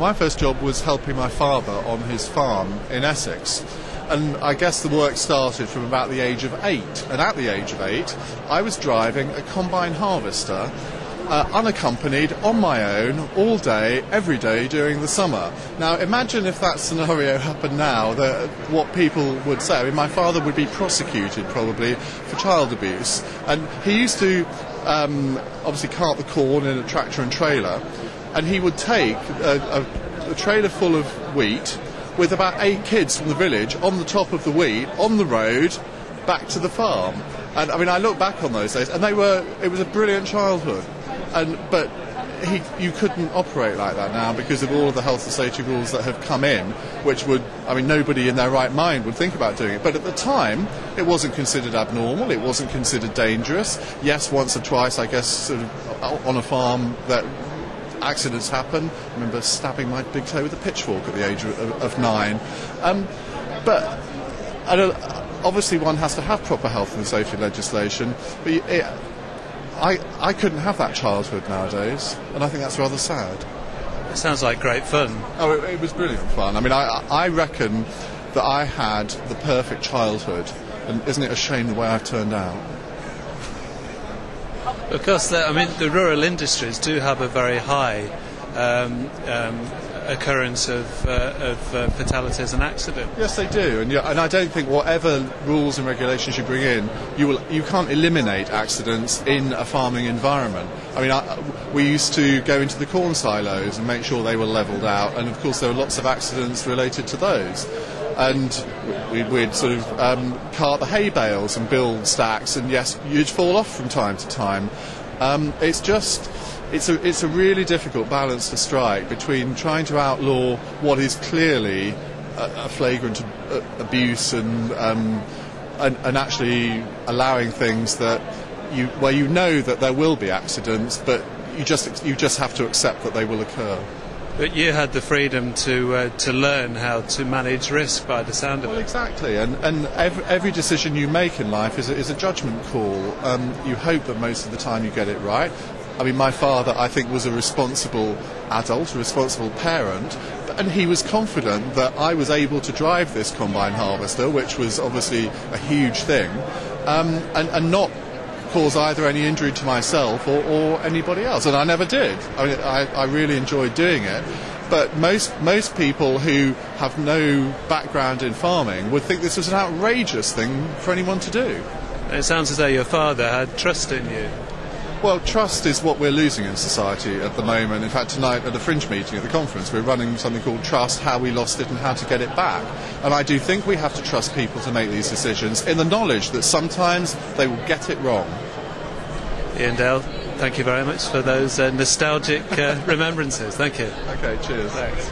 my first job was helping my father on his farm in Essex. And I guess the work started from about the age of 8. And at the age of 8, I was driving a combine harvester, unaccompanied, on my own, all day, every day during the summer. Now, imagine if that scenario happened now, what people would say. I mean, my father would be prosecuted, probably, for child abuse. And he used to, obviously, cart the corn in a tractor and trailer, and he would take a trailer full of wheat with about 8 kids from the village on the top of the wheat, on the road, back to the farm. And I mean, I look back on those days, and it was a brilliant childhood. But you couldn't operate like that now because of all of the health and safety rules that have come in, which would, I mean, nobody in their right mind would think about doing it. But at the time, it wasn't considered abnormal, it wasn't considered dangerous. Yes, once or twice, I guess, sort of on a farm that accidents happen. I remember stabbing my big toe with a pitchfork at the age of 9. But obviously one has to have proper health and safety legislation. But I couldn't have that childhood nowadays, and I think that's rather sad. It sounds like great fun. Oh, it was brilliant fun. I mean, I reckon that I had the perfect childhood, and isn't it a shame the way I've turned out? Of course, I mean, the rural industries do have a very high occurrence of fatalities and accidents. Yes, they do, and I don't think whatever rules and regulations you bring in, you can't eliminate accidents in a farming environment. I mean, we used to go into the corn silos and make sure they were levelled out, and of course there were lots of accidents related to those. And we'd sort of cart the hay bales and build stacks, and yes, you'd fall off from time to time. It's a really difficult balance to strike between trying to outlaw what is clearly a flagrant abuse and actually allowing things where you know that there will be accidents, but you just have to accept that they will occur. But you had the freedom to learn how to manage risk by the sound of it. Well, exactly, and every decision you make in life is a judgment call. You hope that most of the time you get it right. I mean, my father, I think, was a responsible adult, a responsible parent, and he was confident that I was able to drive this combine harvester, which was obviously a huge thing, and not cause either any injury to myself or anybody else, and I never did. I mean, I really enjoyed doing it, but most people who have no background in farming would think this was an outrageous thing for anyone to do. It sounds as though your father had trust in you. Well, trust is what we're losing in society at the moment. In fact, tonight at the Fringe meeting at the conference, we're running something called Trust, How We Lost It and How to Get It Back. And I do think we have to trust people to make these decisions in the knowledge that sometimes they will get it wrong. Iain Dale, thank you very much for those nostalgic remembrances. Thank you. Okay, cheers. Thanks.